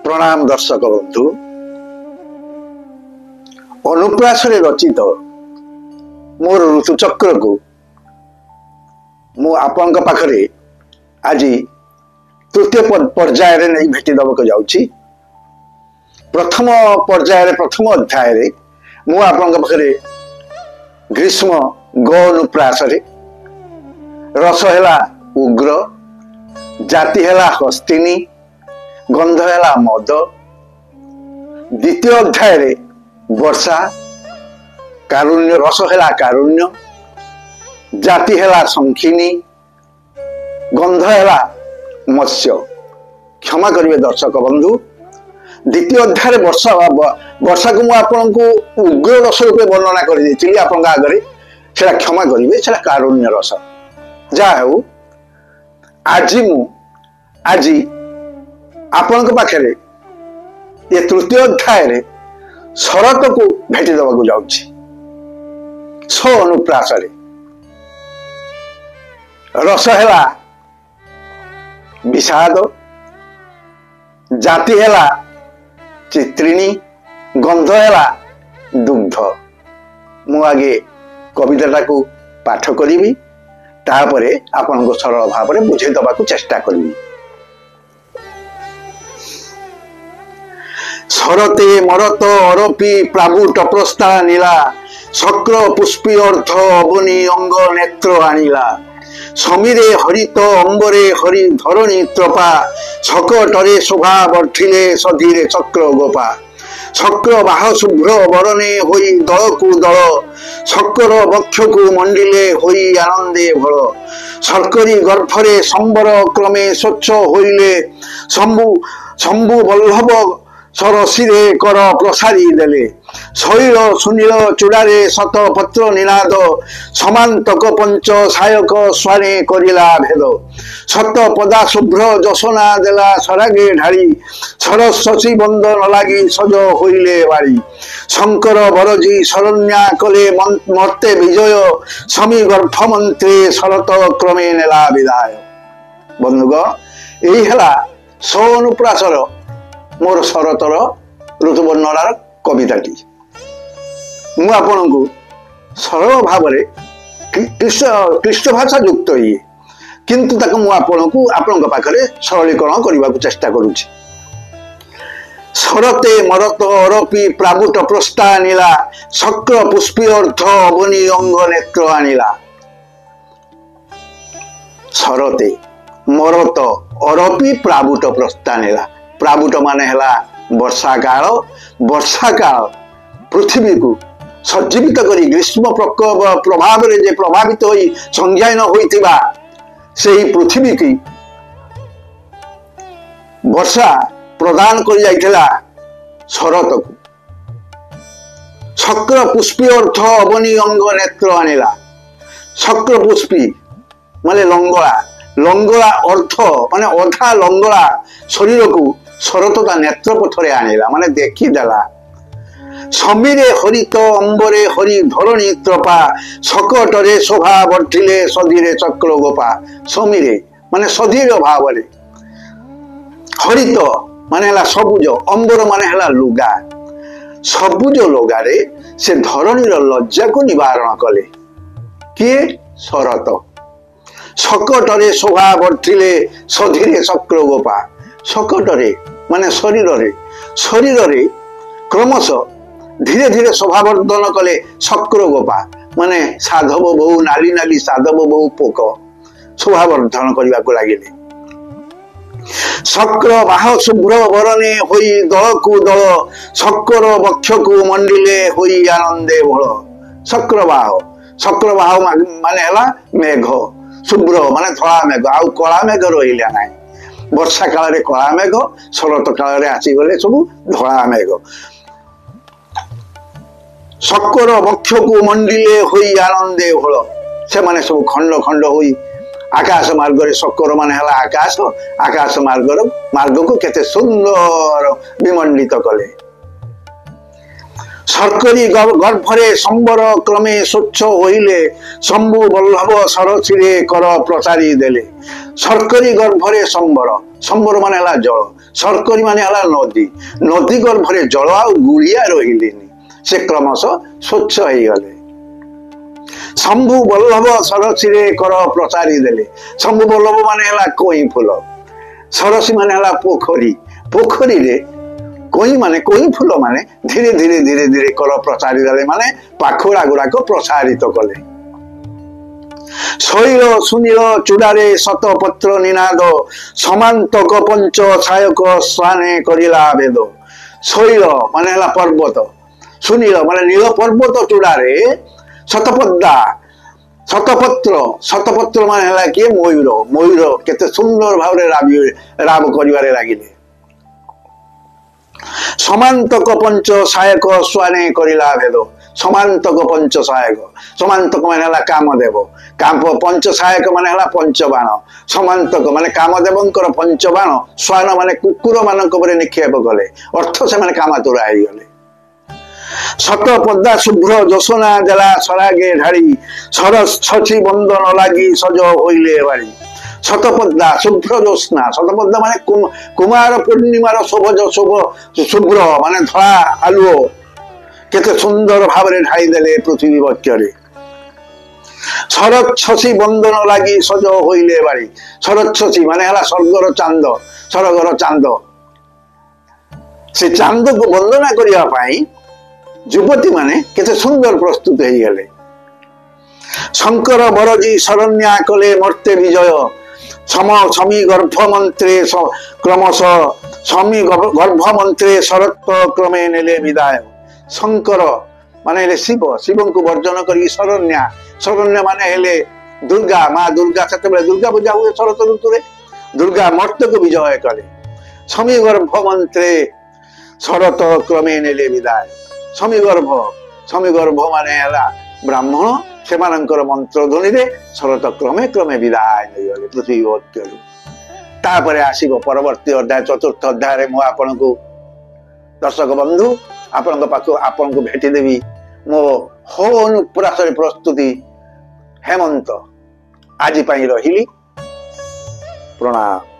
प्रणाम दर्शक बंधु। अनुप्रास रचित मोर ऋतुचक्र को आपण पाखरे आज तृतीय पर्याय नहीं भेटी दबाक जाऊँगी। प्रथम पर्याय प्रथम अध्याय पाखरे ग्रीष्म ग अनुप्रास रस है उग्र, जाति है हस्तिनी, गंध है मद। द्वितीय अध्याय वर्षा कारुण्य, रस है कारुण्य, जाति है संखिनी, गंध है मत्स्य। क्षमा करेंगे दर्शक बंधु, द्वितीय अध्याय वर्षा वर्षा को मुझे उग्र रस रूपे वर्णना कर आगे से क्षमा करेंगे, से कारुण्य रस। जहा हो आज आपण पाखे ये तृतीय अध्याय शरत को भेटी दबाक जाऊँगी। स अनुप्रास रस है विषाद, जाति है चित्रिणी, गंध है दुग्ध। मु आगे कविता को पाठ करी, तापरे आपण को सरल भाव में बुझे दबाक चेष्टा करी। शरते मरत अरपी प्राबुट प्रस्ता नीला, शक्र पुष्पी अर्थ अवनी अंग नेत्र आनिला। समीरे हरित अंबरे हरि धरणी त्रपा, शकटरे शोभा वर्थिले सधीरे चक्र गोपा। चक्र बाह शुभ्र बरणे होई दल को दल, शक्कर बक्ष को मंडिले होई आनंदे भल। शर्करी गर्भरे संबर क्रमे स्वच्छ होइले, शंभु शंभु वल्लभ सरसिरे कर प्रसारी देले। शैल सुनील चूड़ारे शत पत्र निनाद, समांतक पंच सायक स्वाने करिला भेद। शत पदा शुभ्र जसना देला सरागे ढाड़ी, सरस शशि बंद न लागी सज होइले बाड़ी। शंकर बरजी शरण्या कले मर्ते विजय, समी गर्भ मंत्रे शरत क्रमे नेला विदाय। बंधुग यही है स अनुप्रासर मोर शरतर ऋतु वर्णनार कविताटी। मु आपण को सरल भाव क्लिष्ट भाषा युक्त ये, किंतु ताको मु आपण पाखरे सरलीकरण करने को चेष्टा करुछि। शरते मरत अरपी प्राबुट प्रस्ता नीला, शक्र पुष्पी अर्थ अवनी अंग नेत्र आनिला। शरते मरत अरपी प्राबुट प्रस्ता नीला। प्राबुट माने हला वर्षा काल। वर्षा काल पृथ्वी को सज्जीवित करी ग्रीष्म प्रकोप प्रभाव रे जे प्रभावित होई संज्ञान होइतिबा सेही पृथ्वी की वर्षा प्रदान कर जाइथिला शरत को। शक्र पुष्पी अर्थ अवनी अंग नेत्र आनिला। शक्र पुष्पी माने लंगड़ा, लंगड़ा अर्थ माने अधा लंगड़ा शरीर को शरतता नेत्र पथरे आनिला, माने देखी देला। समीरे हरित अंबरे हरि धरणी त्रपा, शकटरे शोभा वर्थिले सधीरे चक्र गोपा। समीरे माने सधीर भाव रे, हरित माने हला सबुज, अंबर माने हला लुगा। सबुज लुगारे से धरणीर लज्जा को निवारण कले किए शरत। शकटरे शोभा वर्थिले सधीरे चक्र गोपा। शकटरे माने शरीर रे, शरीर रे क्रमश धीरे धीरे शोभावर्धन कले चक्र गोपा, माने साधव बहु नाली नाली साधव बहु पोक शोभावर्धन करने को लगे। शक्र बाह शुभ्र बरणे होई दल को दल, शक्कर बक्ष को मंडिले होई आनंदे भल। शक्र बाह माने हला मेघ, शुभ्र माने धला मेघ, आउ कला मेघ रहिला नाही। वर्षा काल रे कला मेघ, शरत काल रे आसीगले सब धला मेघ। शक्कर बक्ष को मंडिले होई आनंदे भल। से माने सब खंड खंड होई आकाश मार्ग रे, शक्कर माने हला आकाश, आकाश मार्ग को केते सुंदर विमंडित कले। শর্করী গর্ভরে সম্বর ক্রমে স্বচ্ছ হইলে শম্ভু বল্লভ সরসিরে কর প্রচারি দেলে। শর্করী গর্ভরে সম্বর, সম্বর মানে ହେଲା ଜଳ, শর্করী ମାନେ ହେଲା ନଦୀ, ନଦୀ ଗର୍ଭରେ ଜଳ ଆଉ ଗୁଳିଆ ରହିଲେନି, ସେ କ୍ରମଶଃ ସ୍ୱଚ୍ଛ ହେଇଗଲେ। ଶମ୍ଭୁ ବଲ୍ଲଭ ସରସିରେ କର ପ୍ରଚାରି ଦେଲେ। ଶମ୍ଭୁ ବଲ୍ଲଭ ମାନେ ହେଲା କଇଁ ଫୁଲ, ସରସୀ ମାନେ ହେଲା ପୋଖରୀ, ପୋଖରୀରେ କଇଁ ମାନେ କଇଁ ଫୁଲ ମାନେ ଧୀରେ ଧୀରେ ଧୀରେ ଧୀରେ କର ପ୍ରଚାରି ଦେଲେ, ମାନେ ପାଖୁଡା ଗୁଡାକ ପ୍ରସାରିତ କଲେ। ଶୈଳ ସୁନୀଳ ଚୂଡାରେ ଶତପତ୍ର ନିନାଦ, ସମାନ୍ତକ ପଞ୍ଚ ଛାୟକ ସ୍ୱାନେ କରିଲା ବେଦ। ଶୈଳ ମାନେ ହେଲା ପର୍ବତ, ସୁନୀଳ ମାନେ ନୀଳ ପର୍ବତ ଚୂଡାରେ ଶତପଦ୍ଦା, ଶତପତ୍ର, ଶତପତ୍ର ମାନେ ହେଲା କିଏ ମୟୂର, ମୟୂର କେତେ ସୁନ୍ଦର ଭାବରେ ରାବ କରିବାରେ ଲାଗିଲେ। ସମାନ୍ତକ ପଞ୍ଚ ସହାୟକ ସ୍ୱାନେ କରିଲା ଭେଦ। ସମାନ୍ତକ ପଞ୍ଚ ସହାୟକ, ସମାନ୍ତକ ମାନେ ହେଲା କାମଦେବ, ପଞ୍ଚ ସହାୟକ ମାନେ ହେଲା ପଞ୍ଚବାଣ, ସମାନ୍ତକ ମାନେ କାମଦେବଙ୍କର ପଞ୍ଚବାଣ ଶ୍ୱାନ ମାନେ କୁକୁର ମାନଙ୍କ ଉପରେ ନିକ୍ଷେପ କଲେ, ଅର୍ଥ ସେମାନେ କାମାତୁରା ହେଇଗଲେ। ଶତପଦ୍ଦା ଶୁଭ୍ର ଯଶୋନା ଦେଲା ସରାଗେ ଢାଳି, ସରସ ଛଛି ବନ୍ଦନ ଲାଗି ସଜ ହୋଇଲେ ବାଳି। ଶତପଦ୍ଦା ଶୁଭ୍ର ଜ୍ୟୋତ୍ସ୍ନା, ଶତପଦ୍ଦା ମାନେ କୁମାର ପୂର୍ଣ୍ଣିମାର ଶୁଭ୍ର ମାନେ ଧଳା ଆଲୁଅ କେତେ ସୁନ୍ଦର ଭାବରେ ଢାଳି ଦେଲେ ପୃଥିବୀ ବକ୍ଷରେ। ଶରଚ୍ଛସି ବନ୍ଦନ ଲାଗି ସଜ ହୋଇଲେ ବାଳି। ଶରଚ୍ଛସି ମାନେ ହେଲା ସ୍ୱର୍ଗର ଚାନ୍ଦ, ସ୍ୱର୍ଗର ଚାନ୍ଦ, ସେ ଚାନ୍ଦକୁ ବନ୍ଦନା କରିବା ପାଇଁ ଯୁବତୀ ମାନେ କେତେ ସୁନ୍ଦର ପ୍ରସ୍ତୁତ ହେଇଗଲେ। ଶଙ୍କର ବରଜି ଶରଣ୍ୟା କଲେ ମର୍ତ୍ତେ ବିଜୟ, ସମୀ ଗର୍ଭ ମନ୍ତ୍ରେ କ୍ରମଶଃ, ସମୀ ଗର୍ଭ ମନ୍ତ୍ରେ ଶରତ କ୍ରମେ ନେଲେ ବିଦାୟ। ଶଙ୍କର ମାନେ ହେଲେ ଶିବ, ଶିବଙ୍କୁ ବର୍ଜନ କରି ଶରଣ୍ୟା, ଶରଣ୍ୟା ମାନେ ହେଲେ ଦୁର୍ଗା, ମା ଦୁର୍ଗା, ସେତେବେଳେ ଦୁର୍ଗା ପୂଜା ହୁଏ ଶରତ ଋତୁରେ, ଦୁର୍ଗା ମର୍ତ୍ତକୁ ବିଜୟ କଲେ। ସମୀ ଗର୍ଭ ମନ୍ତ୍ରେ ଶରତ କ୍ରମେ ନେଲେ ବିଦାୟ। ସମୀଗର୍ଭ, ସମୀଗର୍ଭ ମାନେ ହେଲା ବ୍ରାହ୍ମଣ, ସେମାନଙ୍କର ମନ୍ତ୍ର ଧ୍ୱନିରେ ଶରତ କ୍ରମେ କ୍ରମେ ବିଦାୟ ନେଇଗଲେ ପୃଥିବୀ ବକ୍ଷରୁ। ତାପରେ ଆସିବ ପରବର୍ତ୍ତୀ ଅଧ୍ୟାୟ, ଚତୁର୍ଥ ଅଧ୍ୟାୟରେ ମୁଁ ଆପଣଙ୍କୁ ଦର୍ଶକ ବନ୍ଧୁ ଆପଣଙ୍କ ପାଖକୁ ଆପଣଙ୍କୁ ଭେଟିଦେବି ମୋ ହୋ ଅନୁପ୍ରାସରେ ପ୍ରସ୍ତୁତି ହେମନ୍ତ। ଆଜି ପାଇଁ ରହିଲି, ପ୍ରଣାମ।